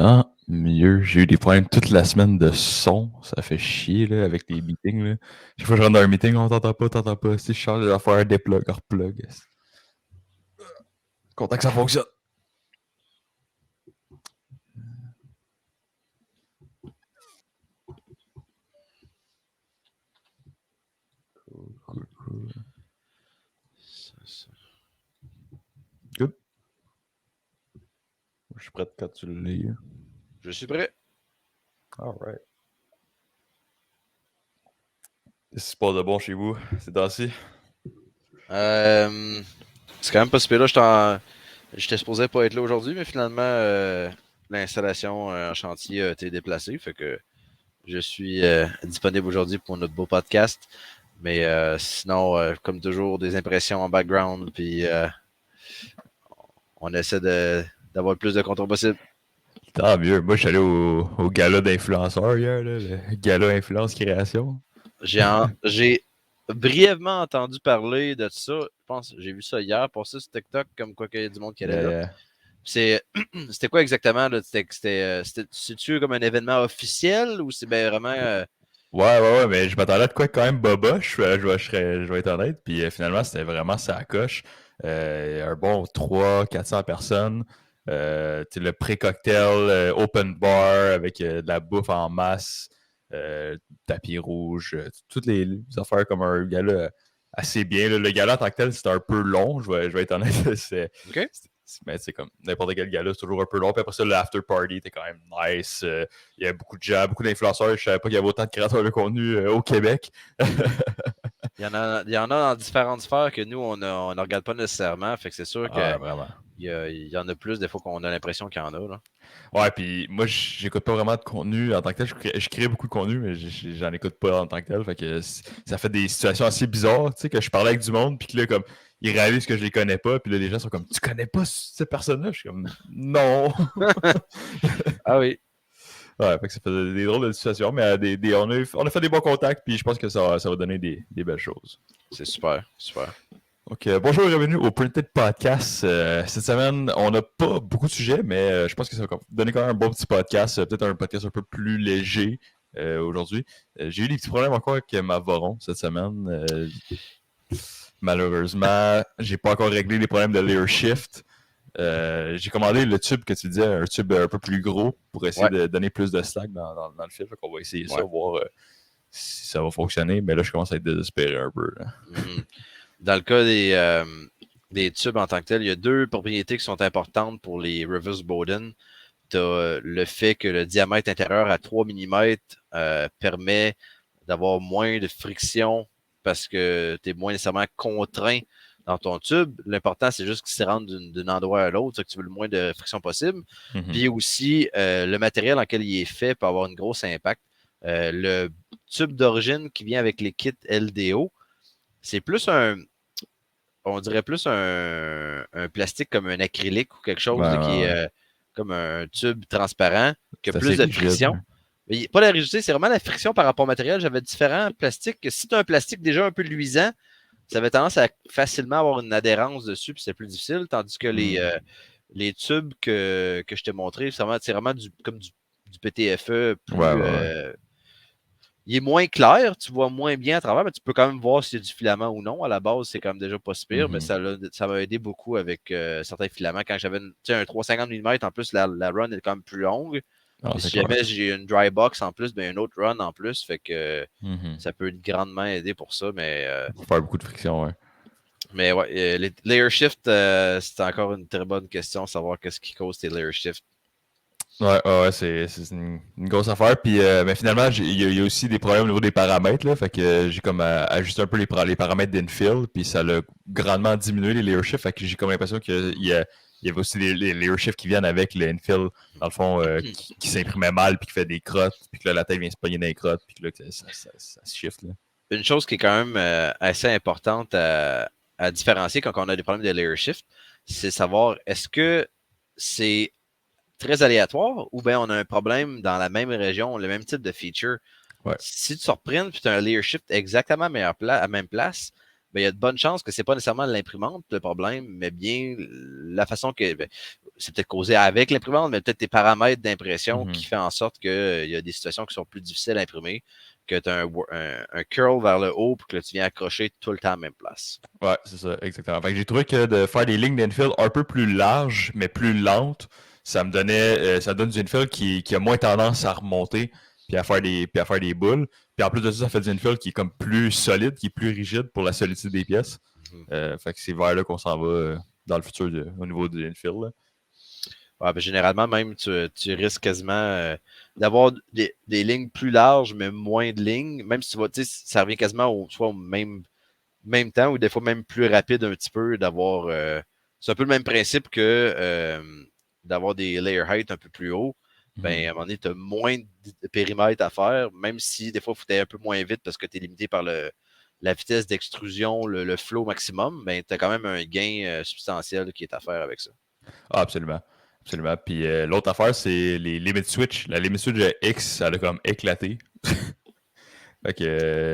Tant mieux. J'ai eu des problèmes toute la semaine de son. Ça fait chier là, avec les meetings. Là. Chaque fois que je rentre dans un meeting, on t'entend pas. Si je change d'affaire, déplug, replug. Content que ça fonctionne. Cool. Good. Je suis prêt quand tu le lis. Je suis prêt. Alright. Qu'est-ce qui se passe de bon chez vous ces temps-ci? C'est quand même pas super là. J'étais supposé pas être là aujourd'hui, mais finalement, l'installation en chantier a été déplacée. Fait que je suis disponible aujourd'hui pour notre beau podcast. Mais sinon, comme toujours, des impressions en background. Puis on essaie d'avoir le plus de contrôle possible. Tant mieux. Moi, je suis allé au gala d'influenceurs hier, là, le gala influence création. J'ai brièvement entendu parler de ça. Je pense j'ai vu ça hier, passer sur TikTok, comme quoi qu'il y a du monde qui allait là. C'était quoi exactement? C'est-tu comme un événement officiel ou c'est bien vraiment. Ouais, mais je m'attendais à de quoi quand même boboche, je vais être honnête. Puis finalement, c'était vraiment ça coche. Un bon 300-400 personnes. Le pré-cocktail, open bar avec de la bouffe en masse, tapis rouge, toutes les affaires comme un gala assez bien. Là. Le gala en tant que tel, c'était un peu long, je vais être honnête. OK. Mais c'est comme n'importe quel gala, c'est toujours un peu long. Puis après ça, l'after party était quand même nice. Il y avait beaucoup de gens, beaucoup d'influenceurs. Je savais pas qu'il y avait autant de créateurs de contenu au Québec. Il y en a dans différentes sphères que nous, on ne regarde pas nécessairement. Fait que c'est sûr que Vraiment. il y en a plus des fois qu'on a l'impression qu'il y en a. Là. Ouais, puis moi, j'écoute pas vraiment de contenu en tant que tel. Je crée beaucoup de contenu, mais j'en écoute pas en tant que tel. Fait que ça fait des situations assez bizarres, tu sais, que je parlais avec du monde, puis que là, comme, ils réalisent que je les connais pas, puis là, les gens sont comme, tu connais pas cette personne-là? Je suis comme, non. Ah oui. Ouais, fait que ça fait des drôles de situations, mais on a fait des bons contacts, puis je pense que ça va donner des belles choses. C'est super. Donc, bonjour et bienvenue au Printed Podcast. Cette semaine, on n'a pas beaucoup de sujets, mais je pense que ça va donner quand même un bon petit podcast, peut-être un podcast un peu plus léger aujourd'hui. J'ai eu des petits problèmes encore avec ma Voron cette semaine. Malheureusement, j'ai pas encore réglé les problèmes de layer shift. J'ai commandé le tube que tu disais, un tube un peu plus gros pour essayer de donner plus de slack dans le fil. Donc on va essayer ça, voir si ça va fonctionner. Mais là, je commence à être désespéré un peu. Dans le cas des tubes en tant que tel, il y a deux propriétés qui sont importantes pour les reverse Bowden. Tu as le fait que le diamètre intérieur à 3 mm permet d'avoir moins de friction parce que tu es moins nécessairement contraint dans ton tube. L'important, c'est juste qu'il se rende d'un endroit à l'autre, que tu veux le moins de friction possible. Puis aussi, le matériel en lequel il est fait peut avoir une grosse impact. Le tube d'origine qui vient avec les kits LDO, c'est plus on dirait plus un plastique comme un acrylique ou quelque chose qui est comme un tube transparent, qui a plus de friction. Mais pas la rigidité, c'est vraiment la friction par rapport au matériel. J'avais différents plastiques. Si tu as un plastique déjà un peu luisant, ça avait tendance à facilement avoir une adhérence dessus, puis c'est plus difficile. Tandis que les tubes que je t'ai montré, c'est vraiment comme du PTFE plus. Il est moins clair, tu vois moins bien à travers, mais tu peux quand même voir s'il y a du filament ou non. À la base, c'est quand même déjà pas si pire, mais ça m'a aidé beaucoup avec certains filaments. Quand j'avais un 350 mm, en plus, la run est quand même plus longue. Si jamais j'ai une dry box en plus, ben une autre run en plus, fait que ça peut grandement aider pour ça. Mais faut faire beaucoup de friction, ouais. Mais ouais, les layer shift, c'est encore une très bonne question, savoir qu'est-ce qui cause tes layer shift. Ouais, c'est une grosse affaire. Puis, mais finalement, il y a aussi des problèmes au niveau des paramètres. Là, fait que j'ai comme ajusté un peu les paramètres d'infill. Puis ça a grandement diminué les layer shifts. Fait que j'ai comme l'impression qu'il y avait aussi les layer shifts qui viennent avec le infill, dans le fond, qui s'imprimait mal, puis qui fait des crottes. Puis que là, la tête vient se pogner dans les crottes. Puis que là, ça se shift. Là. Une chose qui est quand même assez importante à différencier quand on a des problèmes de layer shift, c'est savoir est-ce que c'est très aléatoire ou bien on a un problème dans la même région, le même type de feature. Ouais. Si tu surprennes puis tu as un layer shift exactement à la même place, ben, il y a de bonnes chances que c'est pas nécessairement l'imprimante le problème, mais bien la façon que ben, c'est peut-être causé avec l'imprimante, mais peut-être tes paramètres d'impression qui fait en sorte qu'il y a des situations qui sont plus difficiles à imprimer, que tu as un curl vers le haut pour que tu viens accrocher tout le temps à la même place. Ouais, c'est ça, exactement. Fait que j'ai trouvé que de faire des lignes d'infield un peu plus larges, mais plus lentes, ça donne du infield qui a moins tendance à remonter puis à faire des boules. Puis en plus de ça, ça fait du infield qui est comme plus solide, qui est plus rigide pour la solidité des pièces. Mhm. Fait que c'est vers là qu'on s'en va dans le futur au niveau du infield. Là. Ouais, ben, généralement, même, tu risques quasiment d'avoir des lignes plus larges, mais moins de lignes. Même si tu vois, tu sais, ça revient quasiment soit au même temps ou des fois même plus rapide un petit peu d'avoir. C'est un peu le même principe que d'avoir des layer height un peu plus haut. Ben, à un moment donné, tu as moins de périmètre à faire, même si des fois, il faut aller un peu moins vite parce que tu es limité par la vitesse d'extrusion, le flow maximum, ben, tu as quand même un gain substantiel qui est à faire avec ça. Ah, absolument. Absolument. Puis l'autre affaire, c'est les limit switch. La limit switch de X, elle a comme éclaté. Fait que,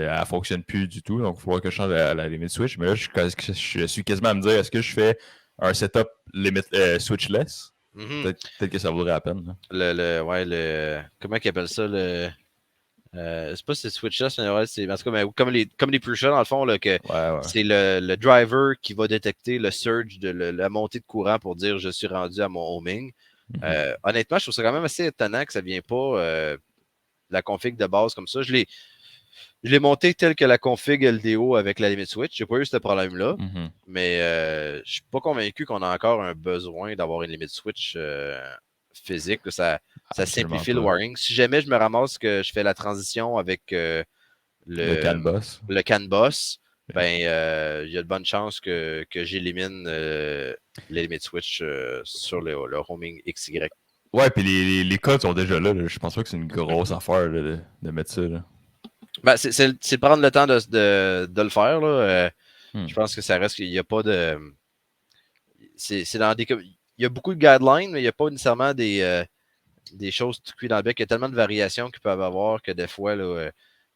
elle fonctionne plus du tout. Donc, il faut voir que je change la limit switch. Mais là, je suis quasiment à me dire, est-ce que je fais un setup limit switchless? Mhm. Peut-être que ça vaudrait la peine. Là. Ouais, comment ils appellent ça? C'est pas si c'est switchless, mais ouais, c'est en tout cas, mais comme les push dans le fond, là, que Ouais, ouais. c'est le driver qui va détecter le surge de la montée de courant pour dire je suis rendu à mon homing. Mhm. Honnêtement, je trouve ça quand même assez étonnant que ça ne vient pas la config de base comme ça. Je l'ai monté tel que la config LDO avec la limit switch. J'ai pas eu ce problème-là. Mhm. Mais je suis pas convaincu qu'on a encore un besoin d'avoir une limit switch physique. Ça Absolument simplifie le pas. wiring. Si jamais je me ramasse que je fais la transition avec Le CAN le, boss. le CAN boss, Yeah. ben il y a de bonnes chances que j'élimine les limit switch sur le homing XY. Ouais, puis les codes sont déjà là. Je pense pas que c'est une grosse affaire là, de mettre ça. Là. Ben, c'est prendre le temps de le faire. Là. Je Hmm. pense que ça reste qu'il n'y a pas de. C'est dans des. Il y a beaucoup de guidelines, mais il n'y a pas nécessairement des choses tout cuit dans le bec. Il y a tellement de variations qu'ils peuvent avoir que des fois, là,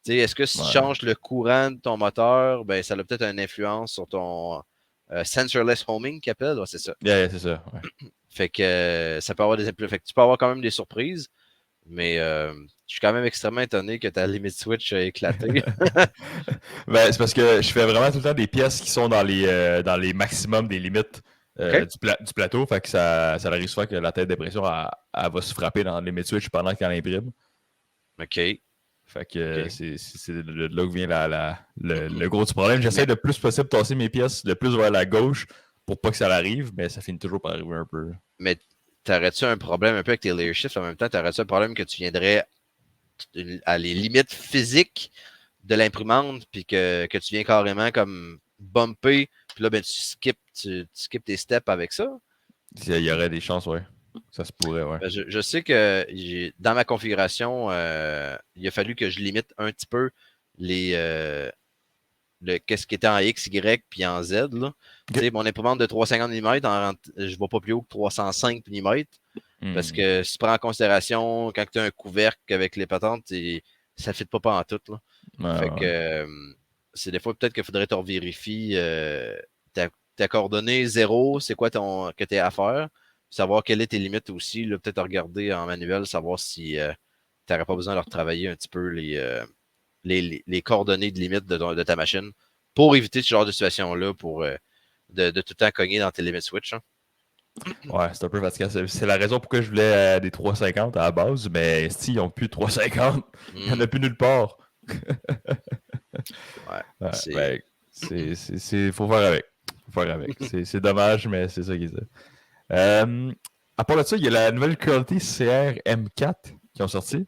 est-ce que si tu Ouais. changes le courant de ton moteur, ben, ça a peut-être une influence sur ton sensorless homing qu'il appelle. Ouais, c'est ça. Yeah, c'est ça. Ouais. Fait que ça peut avoir des influences. Fait que tu peux avoir quand même des surprises, mais je suis quand même extrêmement étonné que ta limit switch a éclaté. Ben, c'est parce que je fais vraiment tout le temps des pièces qui sont dans les maximums des limites OK? du plateau. Fait que ça arrive souvent que la tête de pression elle va se frapper dans les switch pendant qu'elle imprime. OK. Fait que OK. c'est de là que vient le gros du problème. J'essaie Mais, le plus possible de tasser mes pièces le plus vers la gauche pour pas que ça arrive, mais ça finit toujours par arriver un peu. mais t'aurais-tu un problème un peu avec tes layer shifts en même temps? T'aurais-tu un problème que tu viendrais à les limites physiques de l'imprimante, puis que tu viens carrément comme bumper, puis là, ben, tu skips tes steps avec ça? Il y aurait des chances, ouais. Ça se pourrait, ouais. Ben, je sais que dans ma configuration, il a fallu que je limite un petit peu les, qu'est-ce qui était en X, Y, puis en Z. Là. Ok. Mon imprimante de 350 mm, je ne vais pas plus haut que 305 mm. Parce Hmm. que si tu prends en considération, quand tu as un couvercle avec les patentes, ça ne fit pas en tout. Là. Ouais, Fait que ouais. c'est des fois peut-être qu'il faudrait te vérifier ta coordonnée 0, c'est quoi que tu as à faire. Savoir quelles sont tes limites aussi. Peut-être regarder en manuel, savoir si tu n'aurais pas besoin de retravailler un petit peu les coordonnées de limite de ta machine pour éviter ce genre de situation-là, pour de tout le temps cogner dans tes limit switch. Hein. Ouais, c'est un peu fatigant. C'est la raison pourquoi je voulais des 350 à la base, mais si ils n'ont plus de 350, il n'y en Mm. a plus nulle part. Ouais, Ouais, c'est. ben, faut faire avec. Faut faire avec. C'est dommage, mais c'est ça qui est ça. À part de ça, il y a la nouvelle qualité CR-M4 qui ont sorti.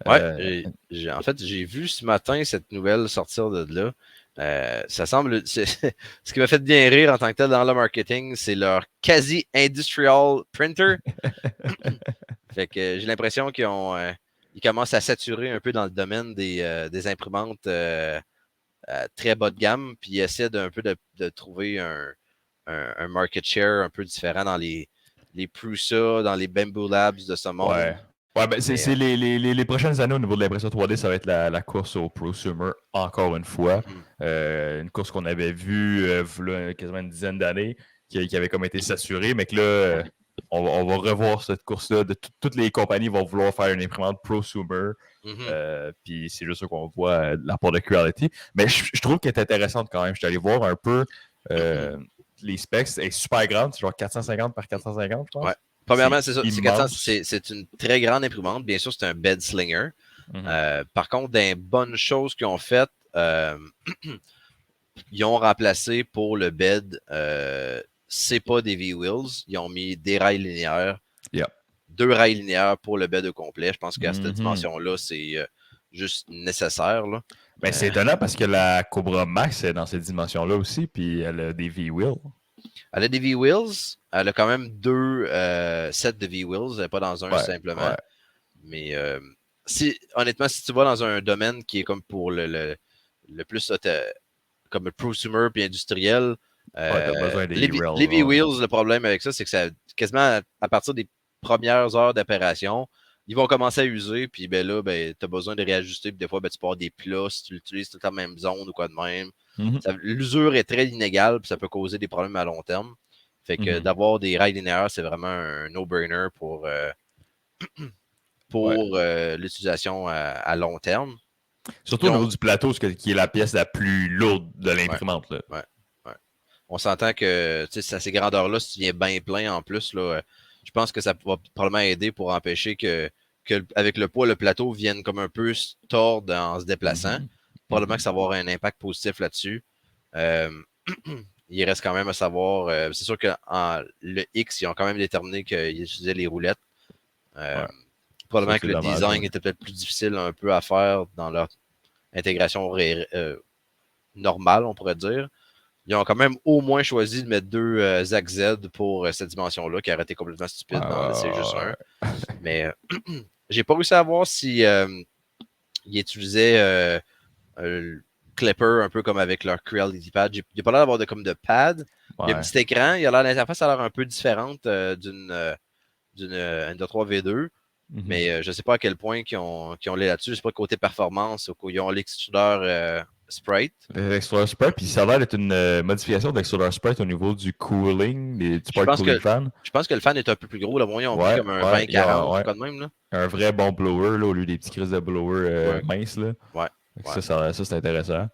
Ouais, Euh, en fait, j'ai vu ce matin cette nouvelle sortir de là. Ça semble. Ce qui m'a fait bien rire en tant que tel dans le marketing, c'est leur quasi-industrial printer. Fait que j'ai l'impression ils commencent à saturer un peu dans le domaine des imprimantes très bas de gamme, puis ils essaient d'un peu de trouver un market share un peu différent dans les Prusa, dans les Bamboo Labs de ce ouais. monde. Ouais, ben Mais, les prochaines années au niveau de l'impression 3D, ça va être la course au prosumer, encore une fois. mhm, Une course qu'on avait vue v'là quasiment une dizaine d'années, qui avait comme été saturée, mais que là, on va revoir cette course-là. Toutes les compagnies vont vouloir faire une imprimante prosumer. mhm, Puis c'est juste ça qu'on voit de la part de Creality. Mais je trouve qu'elle est intéressante quand même. Je suis allé voir un peu les specs. Elle est super grande, c'est genre 450 par 450, je ouais. pense. C'est Premièrement, c'est ça. C'est 400, immense. c'est une très grande imprimante. Bien sûr, c'est un bed slinger. Mhm. Par contre, des bonnes choses qu'ils ont faites, ils ont remplacé pour le bed, c'est pas des V-Wheels. Ils ont mis des rails linéaires, Yeah. 2 rails linéaires pour le bed au complet. Je pense qu'à cette Mhm. dimension-là, c'est juste nécessaire. Là. Mais c'est Euh, étonnant parce que la Cobra Max est dans cette dimension-là aussi, puis elle a des V-Wheels. Elle a des V-Wheels. Elle a quand même 2 sets de V-Wheels. Elle n'est pas dans un Ouais, simplement. ouais. Mais honnêtement, si tu vas dans un domaine qui est comme pour le plus comme le prosumer puis industriel, Ouais, t'as besoin des les rails. Ouais. V-Wheels, le problème avec ça, c'est que ça quasiment à partir des premières heures d'opération, ils vont commencer à user, puis ben là, ben, tu as besoin de réajuster, puis des fois, ben, tu peux avoir des plats si tu l'utilises tout la même zone ou quoi de même. Mhm. L'usure est très inégale, puis ça peut causer des problèmes à long terme. Fait que Mhm. d'avoir des rails linéaires, c'est vraiment un no-brainer Ouais. pour l'utilisation à long terme. Surtout Ils au niveau ont, du plateau, qui est la pièce la plus lourde de ouais, l'imprimante. Là. ouais, ouais. On s'entend que à ces grandeurs-là, si tu viens bien plein en plus, là, je pense que ça va probablement aider pour empêcher que avec le poids, le plateau vienne comme un peu se tordre en se déplaçant. Mhm. Probablement Mhm. que ça va avoir un impact positif là-dessus. Euh, il reste quand même à savoir. C'est sûr que le X, ils ont quand même déterminé qu'ils utilisaient les roulettes. Euh, Ouais. Ça, Probablement que c'est le dommage. design Ouais. était peut-être plus difficile un peu à faire dans leur intégration normale, on pourrait dire. Ils ont quand même au moins choisi de mettre 2 ZAC-Z pour cette dimension-là, qui aurait été complètement Ouais, stupide d'en laisser juste ouais, un. ouais. Mais j'ai pas réussi à voir si ils utilisaient un clipper un peu comme avec leur Creality Pad. Il a pas l'air d'avoir comme de pad. Il y a un Ouais. petit écran. Il a l'air l'interface a l'air un peu différente d'une N3 V2. Mhm. Mais je ne sais pas à quel point qu'ils ont l'est là-dessus. Je sais pas côté performance ou qu'ils ont l'extrudeur Sprite. L'extruder Sprite, puis ça a l'air d'être une modification d'Extruder Sprite au niveau du cooling, du Je part pense cooling que fan. je pense que le fan est un peu plus gros. Là. Moi, ils ont pris Ouais, comme un ouais, 20-40 ou ouais, quoi de même. Là. un vrai bon blower là, au lieu des petits crises de blower Ouais, minces. Là. ouais, ouais. Ça c'est intéressant.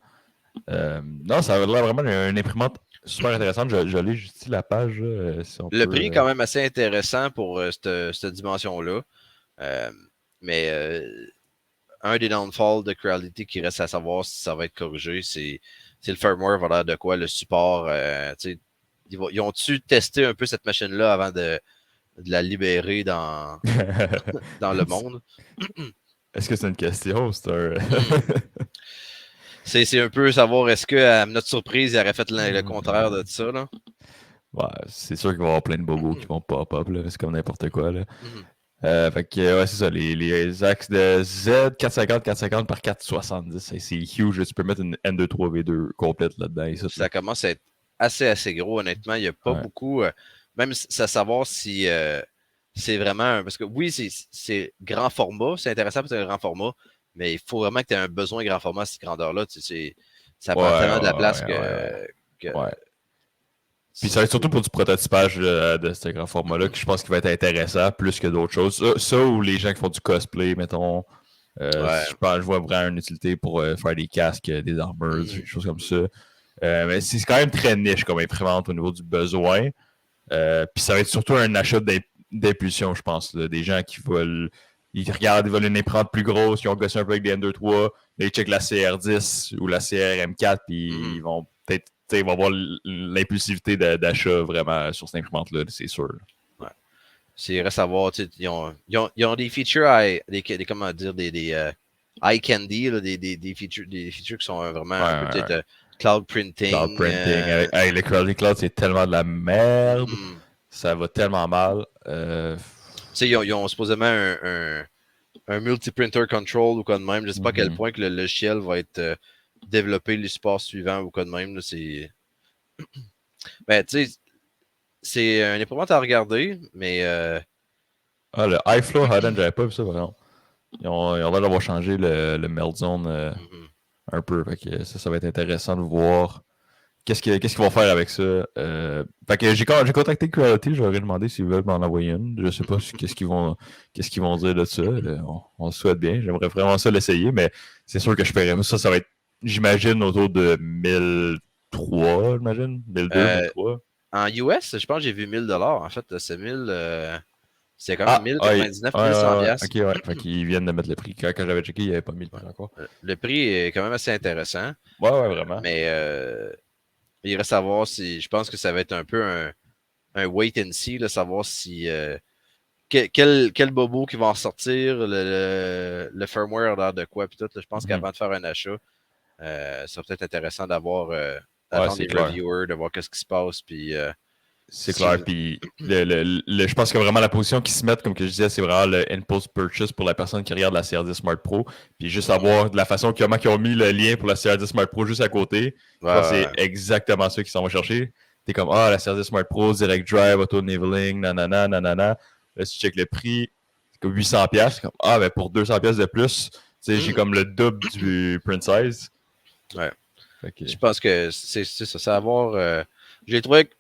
Non, ça a l'air vraiment une imprimante super intéressante. Je lis juste ici la page, là, si on Le peut. prix est quand même assez intéressant pour cette dimension-là. Euh, mais un des downfalls de Creality qui reste à savoir si ça va être corrigé, c'est le firmware, voilà de quoi, le support. Ils ont-tu testé un peu cette machine-là avant de la libérer dans le monde? Est-ce que c'est une question? C'est un. Hmm. C'est un peu savoir est-ce que, à notre surprise, il aurait fait le contraire de ça. Là. Ouais, c'est sûr qu'il va y avoir plein de bobos qui vont pop-up, là. C'est comme n'importe quoi, là. Mhm. Fait que, ouais, c'est ça. Les axes de Z 450 par 470, c'est huge. Tu peux mettre une N23V2 complète là-dedans. Et ça, là. Ça commence à être assez gros, honnêtement. Il n'y a pas Ouais. beaucoup. Même à savoir si c'est vraiment. Parce que oui, c'est grand format. C'est intéressant parce que c'est un grand format. Mais il faut vraiment que tu aies un besoin de grand format à cette grandeur-là. Ça Ouais, prend tellement de la place ouais, ouais, que ouais. Puis ça va être surtout c'est. pour du prototypage de ce grand format-là que je pense qu'il va être intéressant plus que d'autres choses. Ça ou les gens qui font du cosplay, mettons. Ouais. Je vois vraiment une utilité pour faire des casques, des armures, des Mhm. choses comme ça. Mais c'est quand même très niche comme imprimante au niveau du besoin. Puis ça va être surtout un achat d'impulsion, je pense. Là. Des gens qui veulent. Ils regardent, ils veulent une imprimante plus grosse, ils ont gossé un peu avec des N23, mais ils checkent la CR10 ou la CRM4, puis Mhm. ils vont peut-être. Ils vont avoir l'impulsivité d'achat vraiment sur cette imprimante-là, c'est sûr. Ouais. C'est reste à voir. Ils ont des features, comment dire, des eye candy, là, des features qui sont vraiment Ouais, un peu ouais, peut-être ouais. cloud Cloud printing. printing. Avec le Quality Cloud, c'est tellement de la merde. Mhm. Ça va tellement mal. Ils ont supposément un multi-printer control ou quoi de même. Je ne sais pas à quel Mhm. point que le logiciel va être développé les supports suivants ou quoi de même. Là, ben, c'est un imprimante à regarder, mais Ah, le High Floor Hidden, j'avais pas vu ça, vraiment. Ils ont l'air d'avoir changé le Melt Zone un peu. Fait que ça va être intéressant de voir qu'est-ce qu'ils vont faire avec ça. Fait que j'ai contacté Creality, je leur ai demandé s'ils veulent m'en envoyer une. Je sais pas qu'est-ce qu'ils vont dire de ça. On se souhaite bien. J'aimerais vraiment ça l'essayer, mais c'est sûr que je paierais. Ça va être, j'imagine, autour de 1003, j'imagine. 1002, Euh, 1003. En US, je pense que j'ai vu 1000 $. En fait, c'est 1000. C'est quand même Ah, ouais, 1099, ouais, 1100 ouais, piastres. ok, ouais. Fait qu'ils viennent de mettre le prix. Quand j'avais checké, il n'y avait pas mis le Ouais. prix encore. Le prix est quand même assez intéressant, Ouais, ouais, vraiment. mais il reste à voir si. Je pense que ça va être un peu un wait and see, là, savoir si. Quel bobo qui va en sortir, le firmware a l'air de quoi, puis tout. Là, je pense Mhm. qu'avant de faire un achat, ça va peut-être intéressant Ouais, d'attendre c'est les clair. reviewers, de voir qu'est-ce qui se passe, puis C'est si clair. Puis je pense que vraiment la position qu'ils se mettent, comme que je disais, c'est vraiment le impulse purchase pour la personne qui regarde la CR10 Smart Pro. Puis juste Mhm. savoir de la façon comment ils ont mis le lien pour la CR10 Smart Pro juste à côté. Ouais, Je pense que ouais, c'est exactement ça qu'ils s'en vont chercher. T'es comme, ah, la CR10 Smart Pro, direct drive, auto-niveling, nanana, nanana. Là, si tu check le prix, c'est comme 800$. C'est comme, ah, ben pour 200$ de plus, tu sais, j'ai ouais. comme le double du print size. Ouais. Fait que, Je pense que c'est ça. C'est à voir. J'ai trouvé que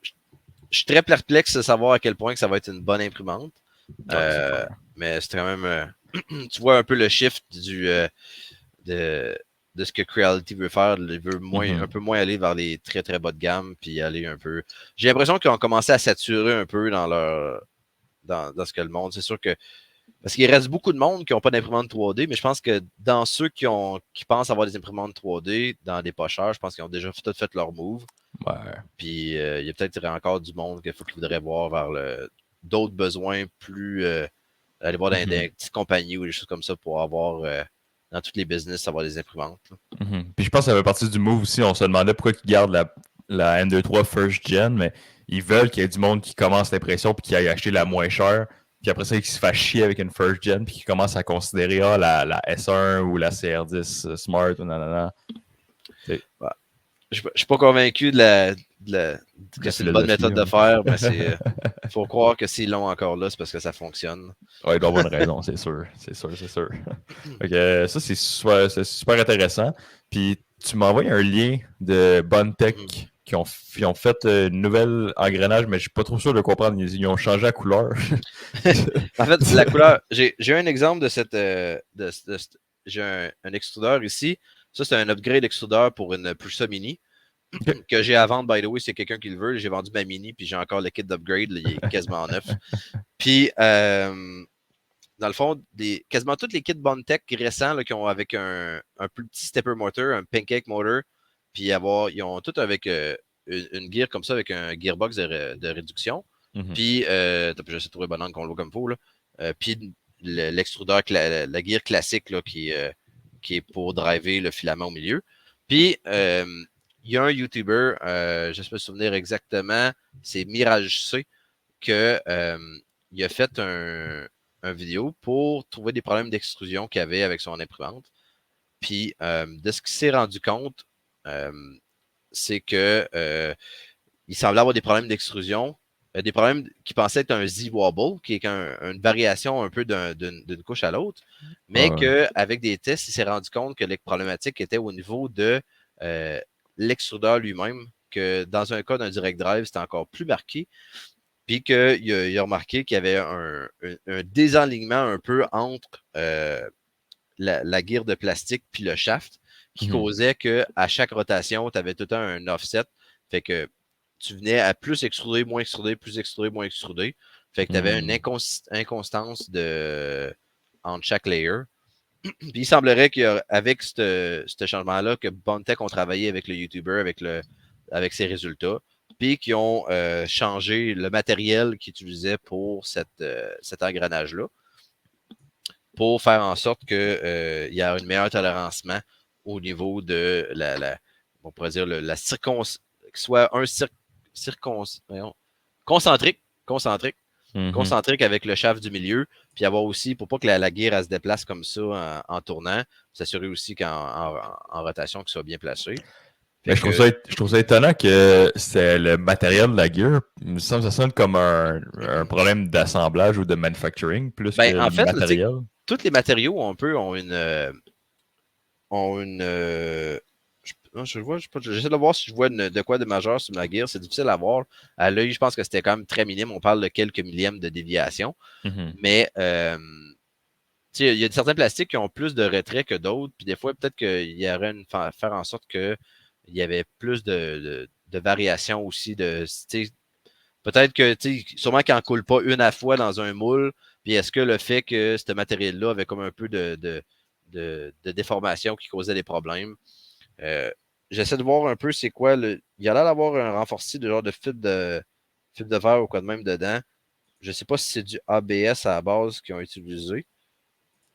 je suis très perplexe de savoir à quel point que ça va être une bonne imprimante. ouais, c'est Euh, clair. mais c'est quand même. Tu vois un peu le shift de, de ce que Creality veut faire. Il veut un Mhm. peu moins aller vers les très très bas de gamme, puis aller un peu. J'ai l'impression qu'ils ont commencé à saturer un peu dans ce que le monde. C'est sûr que. Parce qu'il reste beaucoup de monde qui n'ont pas d'imprimante 3D, mais je pense que dans ceux qui pensent avoir des imprimantes 3D dans des pas chers, je pense qu'ils ont déjà tout fait leur move. Ouais. Puis il y a peut-être encore du monde qu'il faut qu'il voudrait voir vers d'autres besoins plus. Aller voir dans Mhm. des petites compagnies ou des choses comme ça pour avoir dans tous les business, avoir des imprimantes. Là. Puis je pense que ça fait partie du move aussi. On se demandait pourquoi ils gardent la M23 First Gen, mais ils veulent qu'il y ait du monde qui commence l'impression puis qui aille acheter la moins chère. Puis après ça, qui se fasse chier avec une First Gen puis qui commence à considérer la S1 ou la CR10 Smart ou nanana. Ouais. Je ne suis pas convaincu que La c'est une bonne philosophie. méthode de Ouais. faire, mais c'est faut croire que s'ils l'ont encore là, c'est parce que ça fonctionne. Ouais, il doit avoir une raison, c'est sûr. C'est sûr, c'est sûr. Ok, ça, c'est super intéressant. Puis tu m'as envoyé un lien de Bonne Tech Mhm. qui ont fait une nouvelle engrenage, mais je suis pas trop sûr de comprendre. Ils ont changé la couleur. En fait, la couleur, j'ai un exemple de cette. J'ai un extrudeur ici. Ça, c'est un upgrade extrudeur pour une Prusa Mini Ok. que j'ai à vendre, by the way, c'est quelqu'un qui le veut. J'ai vendu ma Mini, puis j'ai encore le kit d'upgrade. Il est quasiment neuf. Puis, dans le fond, quasiment tous les kits Bondtech récents là, qui ont avec un plus petit stepper motor, un pancake motor, puis ils ont tout avec une gear comme ça, avec un gearbox de réduction. Mhm. Puis, j'essaie de trouver banane qu'on le voit comme il faut. Là. Puis, l'extrudeur, la gear classique là, qui est pour driver le filament au milieu. Puis, il y a un YouTuber, je ne sais pas me souvenir exactement, c'est Mirage C, que il a fait un vidéo pour trouver des problèmes d'extrusion qu'il avait avec son imprimante. Puis, de ce qu'il s'est rendu compte, euh, c'est que il semblait avoir des problèmes d'extrusion, des problèmes qu'il pensait être un Z-wobble, qui est une variation un peu d'une couche à l'autre, mais Ouais. qu'avec des tests, il s'est rendu compte que les problématiques étaient au niveau de euh, l'extrudeur lui-même, que dans un cas d'un direct drive, c'était encore plus marqué, puis qu'il a remarqué qu'il y avait un désalignement un peu entre la guire de plastique puis le shaft qui Mhm. causait qu'à chaque rotation, tu avais tout le temps un offset. Fait que tu venais à plus extruder, moins extruder, plus extruder, moins extruder. Fait que tu avais une Mhm. inconstance entre chaque layer. Puis il semblerait qu'avec ce changement-là, que Bontech ont travaillé avec le YouTuber, avec ses résultats, puis qui ont changé le matériel qu'ils utilisaient pour cet engrenage-là, pour faire en sorte qu'il y a une meilleure tolérancement au niveau de on pourrait dire la soit un concentrique, concentrique, Mhm. concentrique avec le shaft du milieu, puis avoir aussi, pour pas que la gear elle se déplace comme ça en tournant, s'assurer aussi qu'en rotation, qu'il soit bien placé. Mais Fait que, je trouve ça étonnant que c'est le matériel de la gear. Il me semble que ça sonne comme un problème d'assemblage ou de manufacturing plus que ben, en le fait, là, tu sais, matériel. tous les matériaux ont une non, je vois, j'essaie de voir si je vois de quoi de majeur sur ma gear. C'est difficile à voir. À l'œil, je pense que c'était quand même très minime. On parle de quelques millièmes de déviation. Mhm. Mais il y a certains plastiques qui ont plus de retrait que d'autres. Puis des fois, peut-être qu'il y aurait faire en sorte qu'il y avait plus de variations aussi. Peut-être que, sûrement qu'il n'en coule pas une à la fois dans un moule. Puis est-ce que le fait que ce matériel-là avait comme un peu de déformation qui causait des problèmes? Euh, J'essaie de voir un peu c'est quoi le. Il y a l'air d'avoir un renforcé de genre de fibre de verre ou quoi de même dedans. Je ne sais pas si c'est du ABS à la base qu'ils ont utilisé.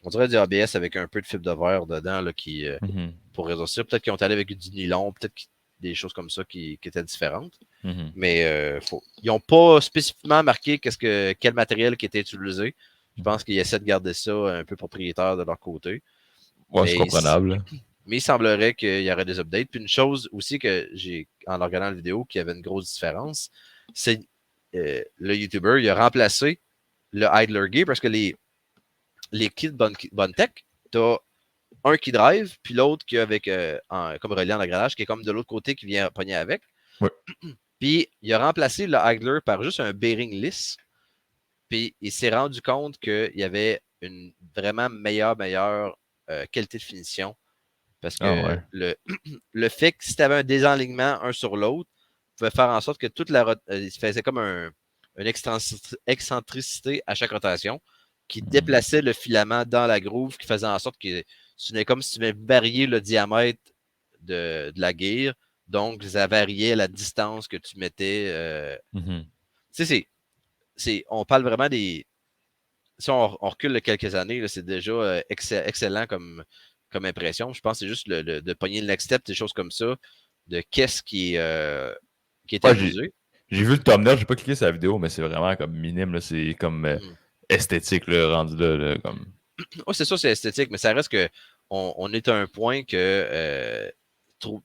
On dirait du ABS avec un peu de fibre de verre dedans là, Mhm. pour réussir. Peut-être qu'ils ont allé avec du nylon, peut-être des choses comme ça qui étaient différentes. Mhm. Mais ils n'ont pas spécifiquement marqué quel matériel qui était utilisé. Je pense qu'ils essaient de garder ça un peu propriétaire de leur côté. Ouais, c'est Mais, comprenable. mais il semblerait qu'il y aurait des updates. Puis une chose aussi que j'ai, en regardant la vidéo, qui avait une grosse différence, c'est le YouTuber, il a remplacé le idler gear parce que les kits Tech, tu as un qui drive, puis l'autre qui est avec comme relié en engrenage, qui est comme de l'autre côté qui vient pogner avec. Ouais. Puis il a remplacé le idler par juste un bearing lisse. Puis il s'est rendu compte qu'il y avait une vraiment meilleure qualité de finition. Parce Ah que ouais. le fait que si tu avais un désalignement un sur l'autre, pouvait faire en sorte que toute la il faisait comme une excentricité à chaque rotation qui Mhm. déplaçait le filament dans la groove, qui faisait en sorte que ce n'est comme si tu avais varié le diamètre de la guire. Donc, ça variait la distance que tu mettais. Mhm. Tu sais, on parle vraiment des. Si on recule de quelques années, c'est déjà excellent comme impression. Je pense que c'est juste de pogner le next step, des choses comme ça, de qu'est-ce qui est Ouais, amusé. j'ai vu le thumbnail, j'ai pas cliqué sur la vidéo, mais c'est vraiment comme minime, là. C'est comme Mhm. esthétique, là, rendu là, comme... Oh, c'est ça, c'est esthétique, mais ça reste que on est à un point que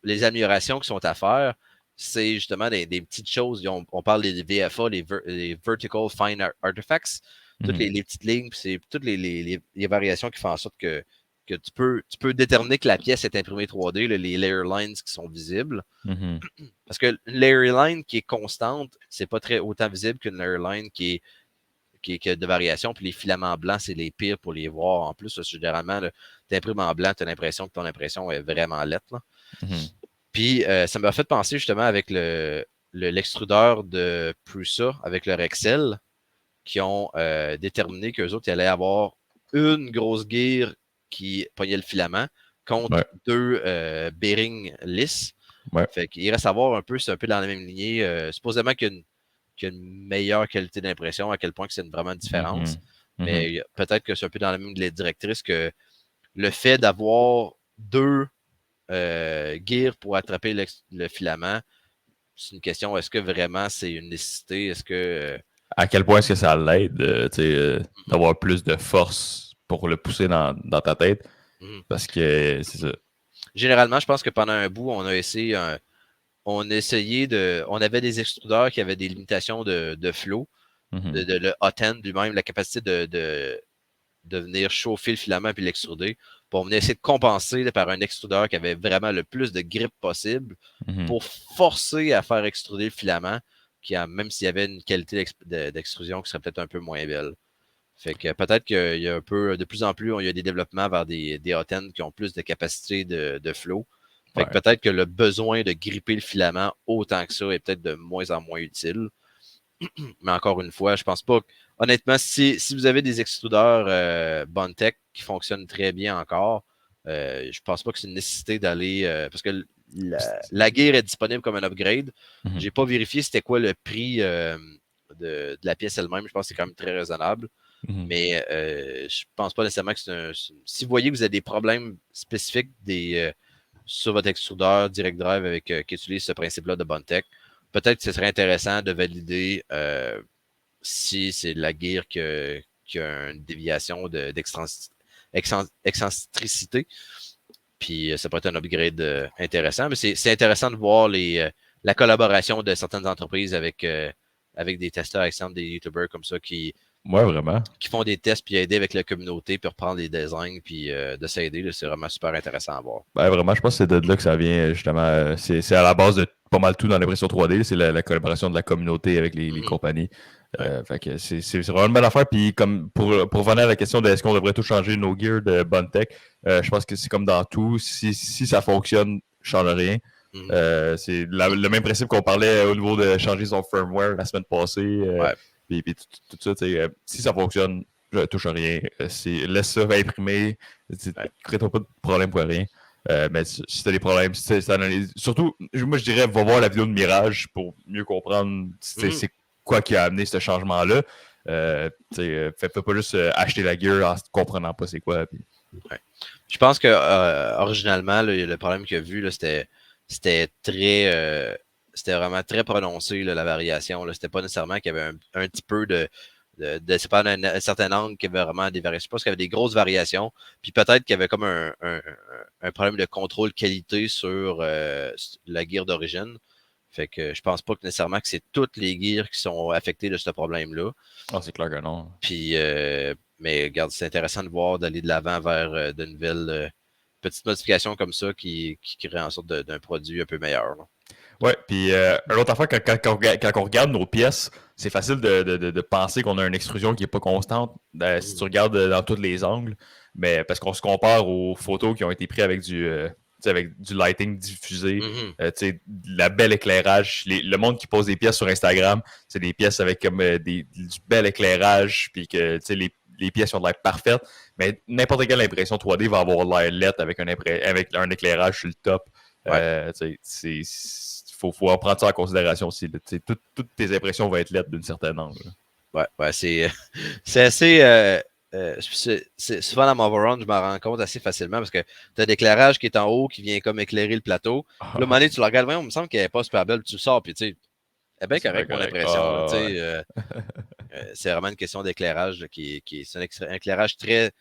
les améliorations qui sont à faire, c'est justement des petites choses. On parle des VFA, les Vertical Fine Artifacts, toutes Mhm. les petites lignes, puis c'est toutes les variations qui font en sorte que tu peux déterminer que la pièce est imprimée 3D, là, les layer lines qui sont visibles. Mhm. Parce que une layer line qui est constante, c'est pas très autant visible qu'une layer line qui a de variations. Puis les filaments blancs, c'est les pires pour les voir. En plus, généralement, tu imprimes en blanc, tu as l'impression que ton impression est vraiment lettre. Là. Mhm. Puis ça m'a fait penser justement avec l'extrudeur de Prusa, avec leur Excel, qui ont déterminé qu'eux autres, ils allaient avoir une grosse gear qui pognait le filament contre Ouais, deux bearings lisses. ouais. Fait qu'il reste à voir un peu, c'est un peu dans la même lignée. Supposément qu'il y a une meilleure qualité d'impression, à quel point que c'est vraiment une différence. Mhm. Mhm. Mais peut-être que c'est un peu dans la même directrice que le fait d'avoir deux gears pour attraper le filament, c'est une question, est-ce que vraiment c'est une nécessité? Est-ce que À quel point est-ce que ça l'aide, tu sais, d'avoir plus de force pour le pousser dans ta tête? Mhm. Parce que c'est ça. Généralement, je pense que pendant un bout, on a essayé on avait des extrudeurs qui avaient des limitations de flow, Mhm. le hot end lui-même, la capacité de venir chauffer le filament puis l'extruder. Pour venir essayer de compenser là, par un extrudeur qui avait vraiment le plus de grip possible Mhm. pour forcer à faire extruder le filament, même s'il y avait une qualité d'extrusion qui serait peut-être un peu moins belle. Fait que peut-être qu'il y a un peu, de plus en plus, il y a des développements vers des hot ends qui ont plus de capacité de flow. Fait que Ouais. peut-être que le besoin de gripper le filament autant que ça est peut-être de moins en moins utile. Mais encore une fois, je pense pas. Honnêtement, si vous avez des extrudeurs Bondtech qui fonctionnent très bien encore, je pense pas que c'est une nécessité d'aller. Parce que la gear est disponible comme un upgrade. Mhm. J'ai pas vérifié c'était quoi le prix de la pièce elle-même. Je pense que c'est quand même très raisonnable. Mhm. Mais je pense pas nécessairement que si vous voyez que vous avez des problèmes spécifiques sur votre extrudeur Direct Drive qui utilise ce principe-là de Bondtech, peut-être que ce serait intéressant de valider si c'est la gear qui a une déviation d'excentricité. Puis ça pourrait être un upgrade intéressant. Mais c'est intéressant de voir la collaboration de certaines entreprises avec des testeurs externes, des YouTubers comme ça Ouais, vraiment. qui font des tests puis aider avec la communauté puis reprendre les designs puis de s'aider. Là, c'est vraiment super intéressant à voir. Ben, vraiment, je pense que c'est de là que ça vient, justement. C'est à la base de pas mal tout dans l'impression 3D. C'est la collaboration de la communauté avec les Mhm. compagnies. Ouais. Fait que c'est vraiment une bonne affaire. Puis, comme pour revenir à la question de est-ce qu'on devrait tout changer nos gears de bonne tech, je pense que c'est comme dans tout. Si ça fonctionne, change rien. Mhm. C'est le même principe qu'on parlait au niveau de changer son firmware la semaine passée. Ouais. Puis tout ça, si ça fonctionne, je touche à rien. Laisse ça imprimer. Ouais. Crée-toi pas de problème pour rien. Mais si tu as des problèmes, surtout, moi je dirais, va voir la vidéo de Mirage pour mieux comprendre c'est quoi qui a amené ce changement-là. Fais pas juste acheter la gear en comprenant pas c'est quoi. Puis... Ouais. Je pense que originalement, là, le problème qu'il y a vu, là, c'était très c'était vraiment très prononcé là, la variation. Là. C'était pas nécessairement qu'il y avait un petit peu c'est pas un certain angle qu'il y avait vraiment des variations. Je pense qu'il y avait des grosses variations. Puis peut-être qu'il y avait comme un problème de contrôle qualité sur la gear d'origine. Fait que je pense pas que nécessairement que c'est toutes les gears qui sont affectées de ce problème-là. Ah, c'est clair que non. Puis, mais regarde, c'est intéressant de voir d'aller de l'avant vers de nouvelles petites modifications comme ça qui créent en sorte d'un produit un peu meilleur. Là. Ouais, puis une autre affaire, quand on regarde nos pièces, c'est facile de penser qu'on a une extrusion qui n'est pas constante si tu regardes dans tous les angles, mais parce qu'on se compare aux photos qui ont été prises avec du lighting diffusé, Mm-hmm. la belle éclairage. Le monde qui pose des pièces sur Instagram, c'est des pièces avec comme du bel éclairage, puis que les pièces ont l'air parfaites, mais n'importe quelle impression 3D va avoir l'air lettre avec avec un éclairage sur le top. Ouais, Faut en prendre ça en considération aussi. Toutes tes impressions vont être lettres d'une certaine angle. ouais, c'est assez. Souvent dans mon overrun, je m'en rends compte assez facilement parce que tu as l'éclairage qui est en haut qui vient comme éclairer le plateau. Puis là, à un moment donné, tu le regardes, voyons, il me semble qu'elle n'est pas super belle, puis tu le sors, puis tu sais, elle est bien C'est bien correct, mon correct. impression. Là, Ah, ouais. c'est vraiment une question d'éclairage c'est un éclairage très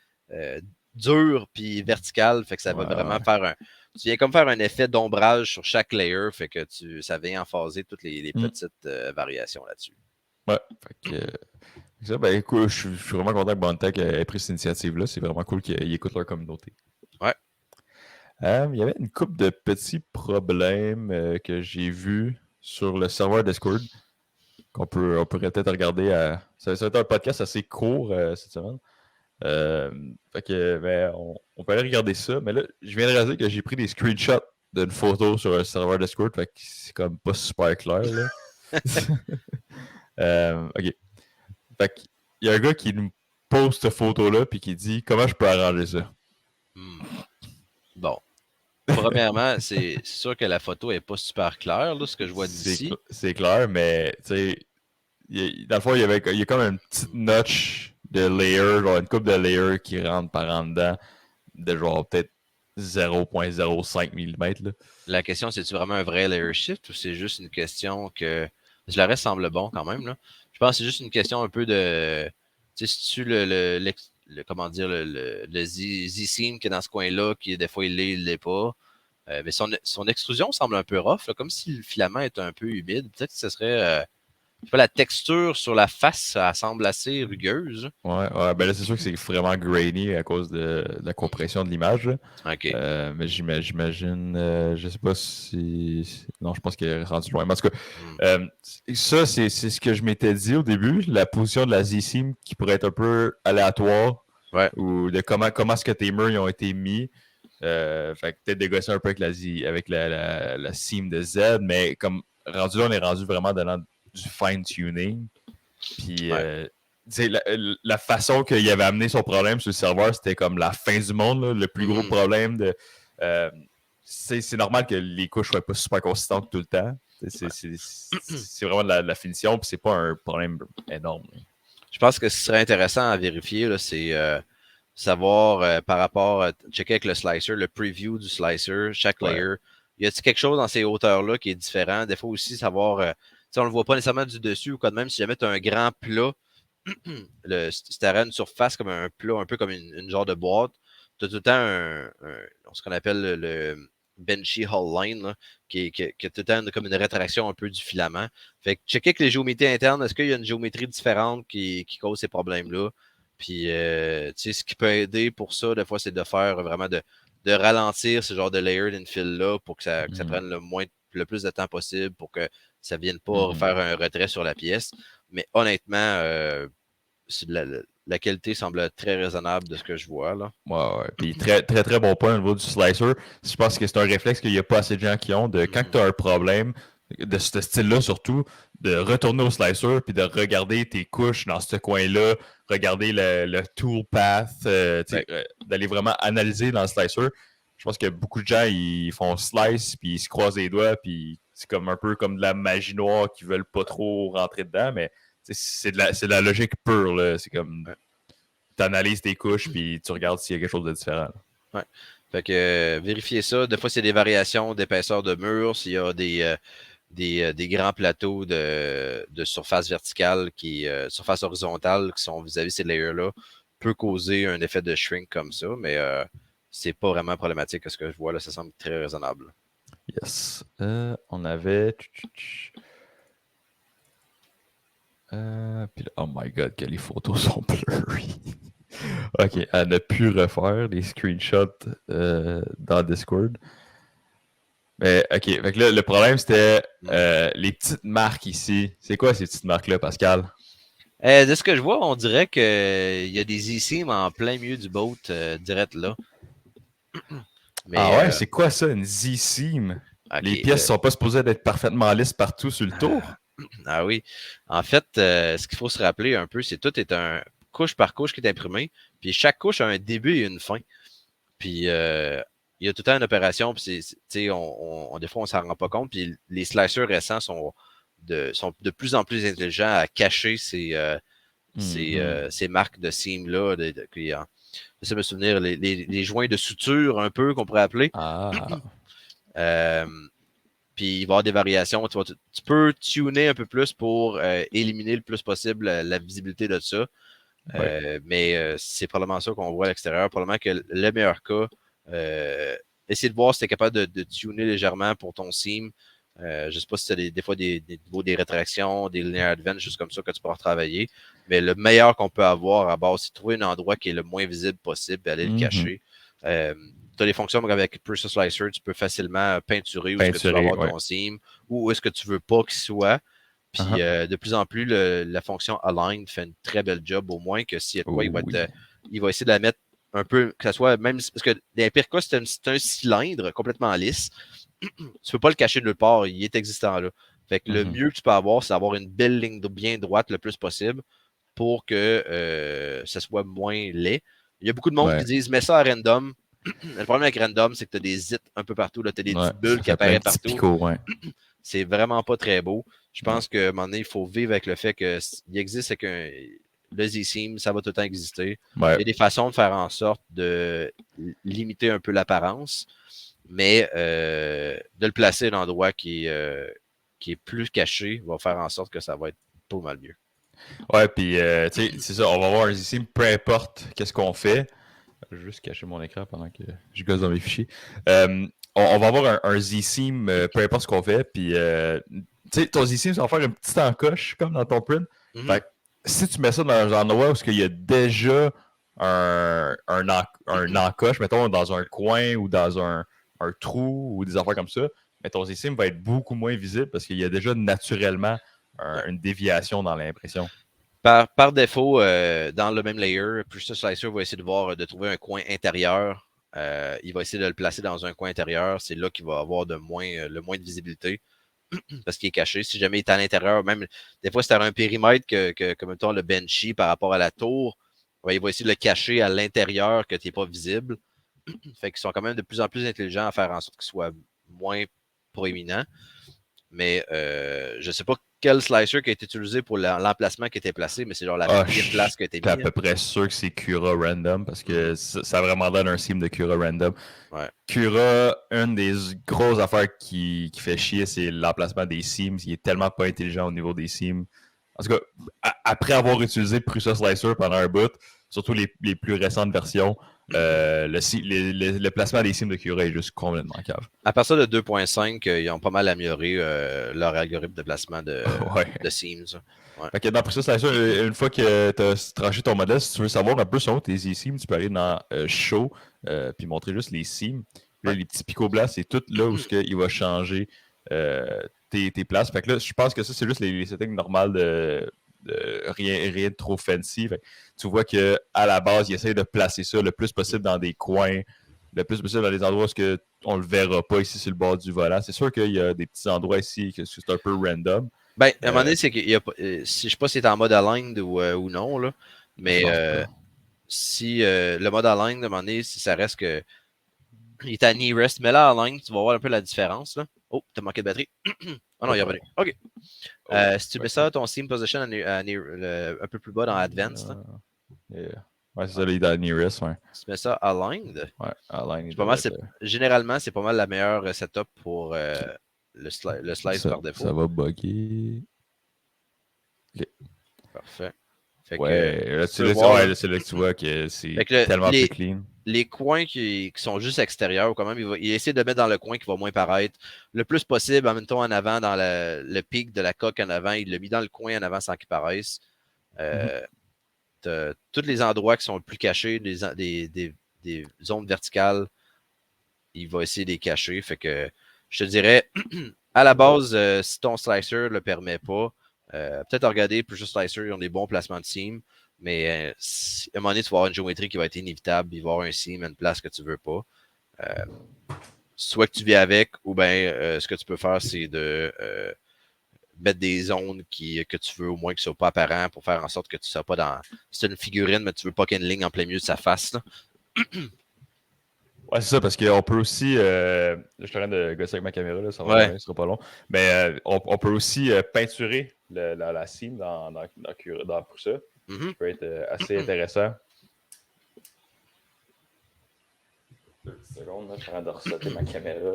dur puis vertical, fait que ça va Ouais, vraiment ouais. tu viens comme faire un effet d'ombrage sur chaque layer, fait que ça vient emphaser toutes les Mm. petites variations là-dessus. Ouais. Fait que, ça, ben, écoute, je suis vraiment content que Bontech ait pris cette initiative-là. C'est vraiment cool qu'ils écoutent leur communauté. Ouais. Il y avait une couple de petits problèmes que j'ai vus sur le serveur Discord on pourrait peut-être regarder. Ça va être un podcast assez court cette semaine. Fait que, ben, on peut aller regarder ça. Mais là, je viens de réaliser que j'ai pris des screenshots d'une photo sur un serveur Discord. Fait que c'est comme pas super clair, là. OK. Fait qu'il y a un gars qui nous pose cette photo-là puis qui dit comment je peux arranger ça. Hmm. Bon. Premièrement, c'est sûr que la photo est pas super claire, là, ce que je vois d'ici. C'est clair, mais tu sais, dans le fond, il y a comme une petite notch de layer, genre une coupe de layer qui rentre par en dedans, de genre peut-être 0.05 mm. Là. La question, c'est-tu vraiment un vrai layer shift ou c'est juste une question que. Le reste semble bon quand même, là. Je pense que c'est juste une question un peu de. Tu sais, si tu comment dire, le Z-seam qui est dans ce coin-là, qui des fois il l'est pas. Mais son extrusion semble un peu rough, là, comme si le filament était un peu humide. Peut-être que ce serait. Je sais pas, la texture sur la face, ça semble assez rugueuse. Ouais, ben là, c'est sûr que c'est vraiment grainy à cause de la compression de l'image. OK. Mais j'imagine, je sais pas si. Non, je pense qu'il est rendu loin. Mais en tout cas, Hmm. ça, c'est ce que je m'étais dit au début, la position de la Z-Seam qui pourrait être un peu aléatoire, Ouais. ou de comment est-ce que tes murs ils ont été mis. Fait que peut-être négocier un peu avec avec la seam de Z, mais comme rendu là, on est rendu vraiment dans du fine-tuning. Puis, Ouais. la façon qu'il avait amené son problème sur le serveur, c'était comme la fin du monde, là, le plus gros Mhm. problème de. C'est normal que les couches soient pas super consistantes tout le temps. C'est vraiment de la finition, puis c'est pas un problème énorme. Je pense que ce serait intéressant à vérifier, là, c'est savoir par rapport à checker avec le slicer, le preview du slicer, chaque Ouais. layer. Y a-t-il quelque chose dans ces hauteurs-là qui est différent? Des fois aussi, savoir, si on ne le voit pas nécessairement du dessus ou quand même, si jamais tu as un grand plat, si tu une surface comme un plat, un peu comme une genre de boîte, as tout le temps ce qu'on appelle le Benchy Hull Line, là, qui a tout le temps comme une rétraction un peu du filament. Fait que checker avec les géométries internes, est-ce qu'il y a une géométrie différente qui cause ces problèmes-là? Puis, ce qui peut aider pour ça, des fois, c'est de faire vraiment de ralentir ce genre de layered infill-là pour que ça prenne le plus de temps possible pour que ça ne vienne pas faire un retrait sur la pièce. Mais honnêtement, la qualité semble très raisonnable de ce que je vois. Là. Ouais. Puis très, très, très bon point au niveau du slicer. Je pense que c'est un réflexe qu'il n'y a pas assez de gens qui ont. Quand tu as un problème, de ce style-là surtout, de retourner au slicer puis de regarder tes couches dans ce coin-là, regarder le tool path, d'aller vraiment analyser dans le slicer. Je pense que beaucoup de gens, ils font slice puis ils se croisent les doigts puis c'est comme un peu comme de la magie noire qui veulent pas trop rentrer dedans, mais c'est de la logique pure. Là. C'est comme tu analyses tes couches puis tu regardes s'il y a quelque chose de différent. Ouais. Fait que vérifier ça. Des fois, c'est des variations d'épaisseur de mur. S'il y a des grands plateaux de surface verticale surface horizontale qui sont vis-à-vis ces layers-là, peut causer un effet de shrink comme ça, mais c'est pas vraiment problématique à ce que je vois. Là, ça semble très raisonnable. Yes. On avait. Puis là, oh my god, que les photos sont blurry. Ok, à ne plus refaire les screenshots dans Discord. Mais ok, fait que là, le problème c'était les petites marques ici. C'est quoi ces petites marques-là, Pascal? De ce que je vois, on dirait qu'il y a des eSIM en plein milieu du boat, direct là. Mais, ouais, c'est quoi ça, une Z-Seam? Okay, les pièces sont pas supposées être parfaitement lisses partout sur le tour? Ah oui. En fait, ce qu'il faut se rappeler un peu, c'est tout est un couche par couche qui est imprimé. Puis chaque couche a un début et une fin. Puis il y a tout le temps une opération. Puis des fois, on s'en rend pas compte. Puis les slicers récents sont de plus en plus intelligents à cacher ces marques de seam-là. J'essaie de me souvenir, les joints de suture un peu qu'on pourrait appeler. Puis il va y avoir des variations. Tu peux tuner un peu plus pour éliminer le plus possible la visibilité de ça. Mais c'est probablement ça qu'on voit à l'extérieur. Probablement que le meilleur cas, essayer de voir si tu es capable de tuner légèrement pour ton seam. Je ne sais pas si tu as des fois des niveaux des rétractions, des linear advance, juste comme ça que tu pourras travailler. Mais le meilleur qu'on peut avoir à base, c'est de trouver un endroit qui est le moins visible possible et aller le cacher. Tu as des fonctions avec Precise Slicer, tu peux facilement peinturer où est-ce que tu veux avoir ton seam, ou où est-ce que tu veux pas qu'il soit. Puis de plus en plus, la fonction Align fait une très belle job, au moins que s'il y a de quoi, il va essayer de la mettre un peu, que ça soit même, parce que dans les pires cas, c'est un cylindre complètement lisse. Tu peux pas le cacher de nulle part, il est existant là. Fait que le mieux que tu peux avoir, c'est d'avoir une belle ligne bien droite le plus possible pour que ça soit moins laid. Il y a beaucoup de monde qui disent, mets ça à random. Le problème avec random, c'est que tu as des zits un peu partout. Tu as des petites bulles qui apparaissent partout. C'est vraiment pas très beau. Je pense qu'à un moment donné, il faut vivre avec le fait qu'il existe le Z-Seam, ça va tout le temps exister. Il y a des façons de faire en sorte de limiter un peu l'apparence, mais de le placer à un endroit qui est plus caché va faire en sorte que ça va être pas mal mieux. Ouais, puis tu sais, c'est ça, on va avoir un Z-Seam, peu importe qu'est-ce qu'on fait. Je vais juste cacher mon écran pendant que je gosse dans mes fichiers. On va avoir un Z-Seam, peu importe ce qu'on fait. Puis, tu sais, ton Z-Seam, ça va faire une petite encoche, comme dans ton print. Fait que, si tu mets ça dans un endroit où il y a déjà un encoche, mettons, dans un coin ou dans un trou ou des affaires comme ça, mais ton Z-Seam va être beaucoup moins visible parce qu'il y a déjà naturellement une déviation dans l'impression. Par défaut, dans le même layer, Precise Slicer va essayer de trouver un coin intérieur. Il va essayer de le placer dans un coin intérieur. C'est là qu'il va avoir le moins de visibilité parce qu'il est caché. Si jamais il est à l'intérieur, même des fois, c'est à un périmètre comme mettons le Benchy par rapport à la tour, il va essayer de le cacher à l'intérieur que tu n'es pas visible. Fait qu'ils sont quand même de plus en plus intelligents à faire en sorte qu'il soit moins proéminent. Mais je ne sais pas quel slicer qui a été utilisé pour l'emplacement qui était placé, mais c'est genre la pire place qui a été mise. Je suis à peu près sûr que c'est Cura Random parce que ça vraiment donne un seam de Cura Random. Cura, une des grosses affaires qui fait chier, c'est l'emplacement des seams. Il est tellement pas intelligent au niveau des seams. En tout cas, après avoir utilisé Prusa Slicer pendant un bout, surtout les plus récentes versions, le placement des sims de Cura est juste complètement cave. À partir de 2.5, ils ont pas mal amélioré leur algorithme de placement de sims. Ouais. Fait que dans ça, c'est sûr, une fois que tu as tranché ton modèle, si tu veux savoir un peu sur tes e-sims, tu peux aller dans Show, puis montrer juste les sims. Puis là, les petits picoblasts, c'est tout là où il va changer tes places. Fait que là, je pense que ça, c'est juste les settings normales de rien de trop fancy. Fait que tu vois qu'à la base, il essaie de placer ça le plus possible dans des coins, le plus possible dans des endroits où on ne le verra pas ici sur le bord du volant. C'est sûr qu'il y a des petits endroits ici que c'est un peu random. Ben, à un moment donné, c'est qu'il y a pas. Je sais pas si c'est en mode aligned ou non, là. Mais si le mode aligned, à un moment donné, si ça reste que. Il est à knee rest, mais là, aligned, tu vas voir un peu la différence, là. Oh, t'as manqué de batterie. Oh non, il est revenu. OK. Si tu mets ça, ton Steam Position un peu plus bas dans Advanced. Yeah. Ouais, c'est ça, il est à knee rest, ouais. Si tu mets ça aligned. Ouais, aligned. Généralement, c'est pas mal la meilleure setup pour le slice par défaut. Ça va bugger. Okay. Parfait. Fait que, c'est là que tu vois que c'est tellement plus clean. Les coins qui sont juste extérieurs, quand même, il essaie de mettre dans le coin qui va moins paraître. Le plus possible, en même temps en avant, dans le pic de la coque en avant, il l'a mis dans le coin en avant sans qu'il paraisse. Tous les endroits qui sont plus cachés, des zones verticales, il va essayer de les cacher. Fait que je te dirais, à la base, si ton slicer ne le permet pas, peut-être regarder plusieurs slicers, ils ont des bons placements de seam, mais à un moment donné, tu vas avoir une géométrie qui va être inévitable, il va y avoir un seam à une place que tu ne veux pas. Soit que tu vis avec, ou bien ce que tu peux faire, c'est de mettre des zones que tu veux au moins qui ne soient pas apparents pour faire en sorte que tu ne sois pas dans. C'est une figurine, mais tu ne veux pas qu'il y ait une ligne en plein milieu de sa face. Là. Ouais, c'est ça, parce qu'on peut aussi. Je suis en train de gosser avec ma caméra, là, ça va, sera pas long. Mais on peut aussi peinturer la cime dans Prusa. Ça peut être assez intéressant. Deux petites secondes, là, je suis en train de ressortir ma caméra.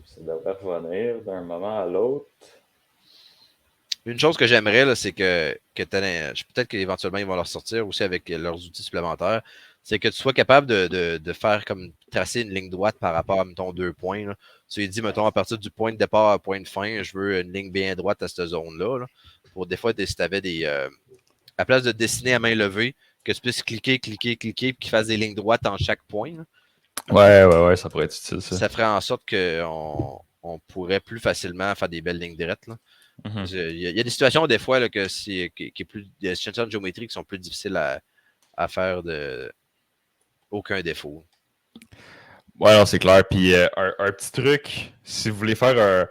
Ça devrait revenir d'un moment à l'autre. Une chose que j'aimerais, c'est que peut-être qu'éventuellement, ils vont leur sortir aussi avec leurs outils supplémentaires. C'est que tu sois capable de faire comme tracer une ligne droite par rapport à, mettons, 2 points. Là. Tu lui dis, mettons, à partir du point de départ à point de fin, je veux une ligne bien droite à cette zone-là. Là, pour des fois, si tu avais des. À place de dessiner à main levée, que tu puisses cliquer, puis qu'il fasse des lignes droites en chaque point. Là. Ouais, ça pourrait être utile, ça. Ça ferait en sorte qu'on pourrait plus facilement faire des belles lignes droites. Là. Il y a des situations, des fois, là, qui est plus. Il y a des situations de géométrie qui sont plus difficiles à faire de aucun défaut. Ouais, non, c'est clair. Puis un petit truc, si vous voulez faire un.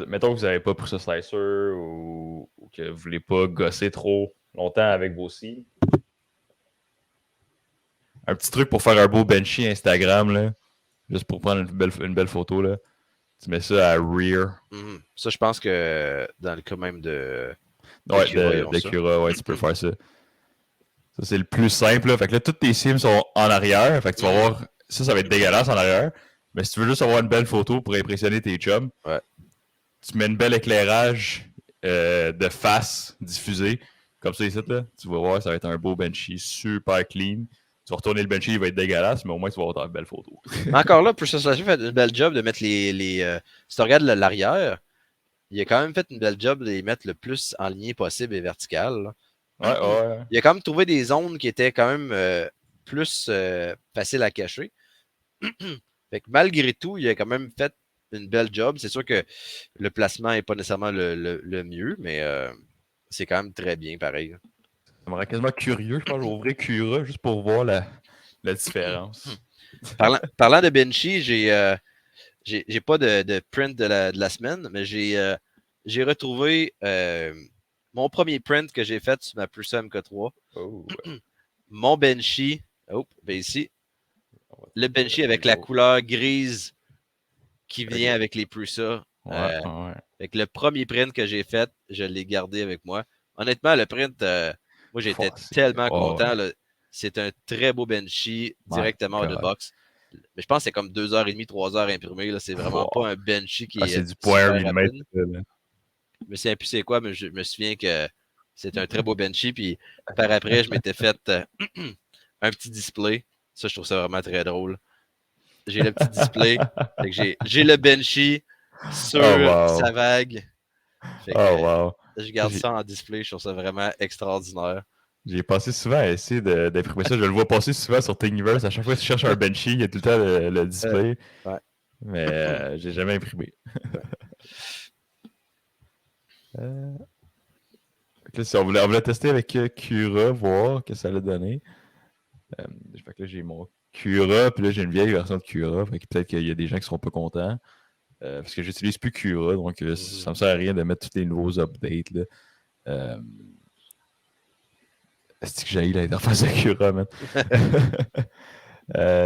Mettons que vous n'avez pas pour ce slicer ou que vous ne voulez pas gosser trop longtemps avec vos seams. Un petit truc pour faire un beau benchy Instagram, là, juste pour prendre une belle photo, là. Tu mets ça à rear. Ça, je pense que dans le cas même de Cura, ouais, tu peux faire ça. Ça, c'est le plus simple. Là. Fait que là, tous tes sims sont en arrière. Fait que tu vas voir. Ça va être dégueulasse en arrière. Mais si tu veux juste avoir une belle photo pour impressionner tes chums, tu mets une belle éclairage de face diffusé. Comme ça, ici, là. Tu vas voir, ça va être un beau benchy super clean. Tu vas retourner le benchy, il va être dégueulasse, mais au moins, tu vas avoir une belle photo. Encore là, Precious Slasher fait une belle job de mettre si tu regardes l'arrière, il a quand même fait une belle job de les mettre le plus en ligne possible et vertical. Là. Ouais. Il a quand même trouvé des zones qui étaient quand même plus faciles à cacher. Fait que malgré tout, il a quand même fait une belle job. C'est sûr que le placement n'est pas nécessairement le mieux, mais c'est quand même très bien pareil. Ça me rend quasiment curieux. Je pense que je vais ouvrir Cura juste pour voir la différence. Parlant de Benchy, j'ai pas de print de la semaine, mais j'ai retrouvé mon premier print que j'ai fait sur ma Prusa MK3. Oh. Mon Benchy. Oh, ben ici. Le Benchy avec la couleur grise qui vient avec les Prusa. Avec le premier print que j'ai fait, je l'ai gardé avec moi. Honnêtement, le print, moi j'étais tellement content. Là. C'est un très beau Benchy directement de box. Mais je pense que c'est comme 2h30, 3h imprimé. Là. C'est vraiment pas un Benchy qui est c'est du point rapide. Je me souviens plus c'est quoi, mais je me souviens que C'était un très beau benchy. Puis par après, je m'étais fait un petit display. Ça, je trouve ça vraiment très drôle. J'ai le petit display. Fait que j'ai le benchy Oh, sur sa wow. vague. Fait que Oh, wow. je garde ça en display. Je trouve ça vraiment extraordinaire. J'ai passé souvent à essayer d'imprimer ça. Je le vois passer souvent sur Thingiverse. À chaque fois que tu cherches un Benchy, il y a tout le temps le display. Ouais. Mais j'ai jamais imprimé. Euh, là, si on voulait tester avec Cura, voir que ça allait donner. Fait que là, j'ai mon Cura, puis là, j'ai une vieille version de Cura. Fait que peut-être qu'il y a des gens qui seront pas contents. Parce que j'utilise plus Cura, donc ça me sert à rien de mettre tous les nouveaux updates. Là. Est-ce que j'ai l'interface de Cura, man?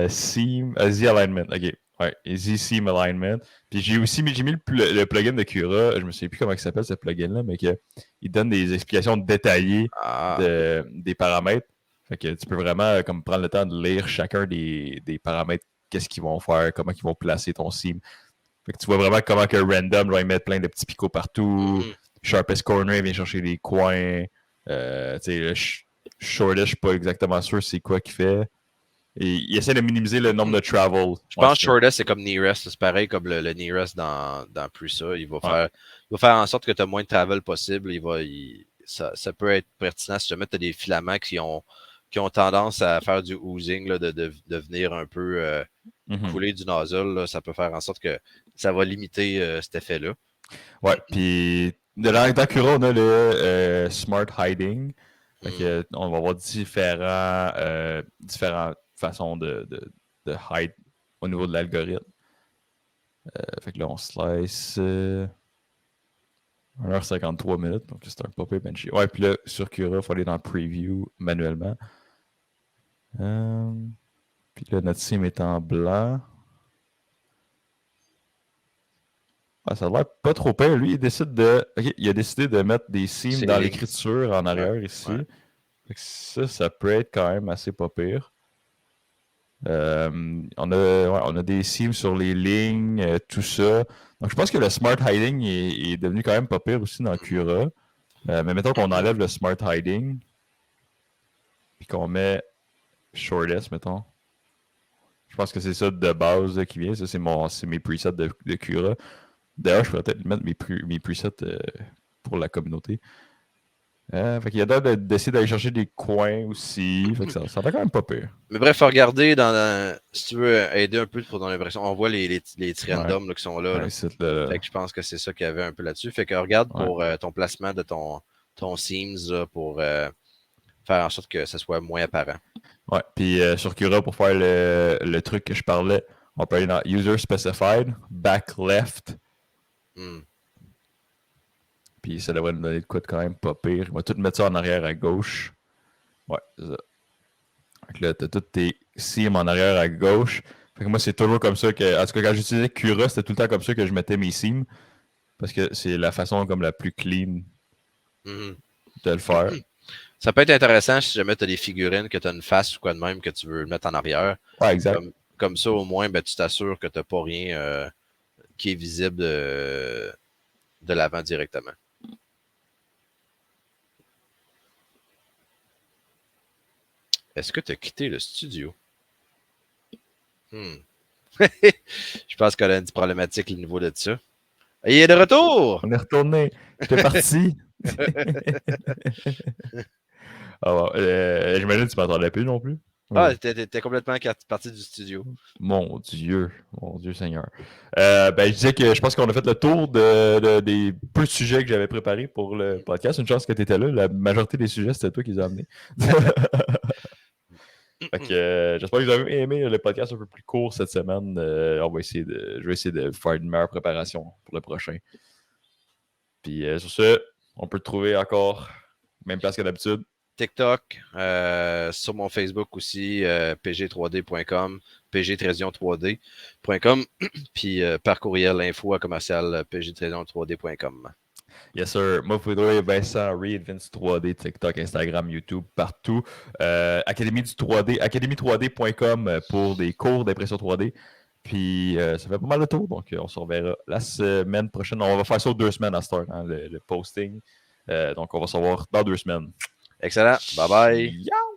Seam, Z Alignment, ok. Ouais, Z Seam Alignment. Puis j'ai mis le plugin de Cura, je me souviens plus comment il s'appelle ce plugin-là, mais il donne des explications détaillées des paramètres. Fait que tu peux vraiment comme prendre le temps de lire chacun des paramètres, qu'est-ce qu'ils vont faire, comment ils vont placer ton seam. Fait que tu vois vraiment comment que random va y mettre plein de petits picots partout. Sharpest Corner vient chercher les coins. Tu sais, Shortest, je suis pas exactement sûr c'est quoi qu'il fait. Et il essaie de minimiser le nombre de travel. Je pense que Shortest, c'est comme Nearest. C'est pareil comme le Nearest dans Prusa. Il va faire en sorte que tu as moins de travel possible. Ça peut être pertinent si jamais tu as des filaments qui ont tendance à faire du oozing, là, de venir un peu couler du nozzle. Là. Ça peut faire en sorte que ça va limiter cet effet-là. Ouais, puis dans Cura, on a le Smart Hiding. Fait que, on va avoir différentes façons de hide au niveau de l'algorithme. Fait que là, on slice 1h53 minutes, donc c'est un pop-up benchy. Ouais, puis là, sur Cura, il faut aller dans Preview manuellement. Puis là, notre sim est en blanc. Ah, ça a l'air pas trop pire. Lui, il a décidé de mettre des seams dans l'écriture en arrière ici. Ouais. Fait que ça peut être quand même assez pas pire. On a des seams sur les lignes, tout ça. Donc, je pense que le Smart Hiding est devenu quand même pas pire aussi dans Cura. Mais mettons qu'on enlève le Smart Hiding, puis qu'on met Shortest, mettons. Je pense que c'est ça de base là, qui vient. Ça, c'est mes presets de Cura. D'ailleurs, je pourrais peut-être mettre mes presets pour la communauté. Fait qu'il y a l'air d'essayer d'aller chercher des coins aussi. Fait que ça va quand même pas pire. Mais bref, faut regarder si tu veux aider un peu pour ton impression. On voit les petits randoms là, qui sont là. Fait que je pense que c'est ça qu'il y avait un peu là-dessus. Fait que regarde pour ton placement de ton Seams là, pour faire en sorte que ça soit moins apparent. Ouais, puis sur Cura, pour faire le truc que je parlais, on peut aller dans User Specified, Back Left. Puis ça devrait nous donner de quoi de quand même pas pire. On va tout mettre ça en arrière à gauche. Ouais, c'est ça. Donc là, t'as tous tes seams en arrière à gauche. Fait que moi, c'est toujours comme ça que. En tout cas, quand j'utilisais Cura, c'était tout le temps comme ça que je mettais mes seams. Parce que c'est la façon comme la plus clean de le faire. Ça peut être intéressant si jamais tu as des figurines, que tu as une face ou quoi de même que tu veux mettre en arrière. Ouais, exact. Comme ça, au moins, ben, tu t'assures que tu n'as pas rien qui est visible de l'avant directement. Est-ce que tu as quitté le studio? Je pense qu'on a une problématique au niveau de ça. Et il est de retour! On est retourné. J'étais parti. J'imagine que tu m'entendais plus non plus. Ah, t'es complètement parti du studio. Mon Dieu Seigneur. Je disais que je pense qu'on a fait le tour des peu de sujets que j'avais préparés pour le podcast. Une chance que tu étais là. La majorité des sujets, c'était toi qui les as amenés. Fait que j'espère que vous avez aimé le podcast un peu plus court cette semaine. Je vais essayer de faire une meilleure préparation pour le prochain. Puis sur ce, on peut te trouver encore même place que d'habitude. TikTok, sur mon Facebook aussi, pg3d.com, pg-3d.com, puis par courriel info@commercial pg-3d.com. Yes, sir. Moi, vous pouvez trouver Vincent Reed, Vince 3D, TikTok, Instagram, YouTube, partout. Académie du 3D, académie3d.com pour des cours d'impression 3D. Puis, ça fait pas mal de tour, donc on se reverra la semaine prochaine. On va faire ça aux 2 semaines à cette heure, hein, le posting. Donc, on va se revoir dans 2 semaines. Excellent. Bye bye. Ciao!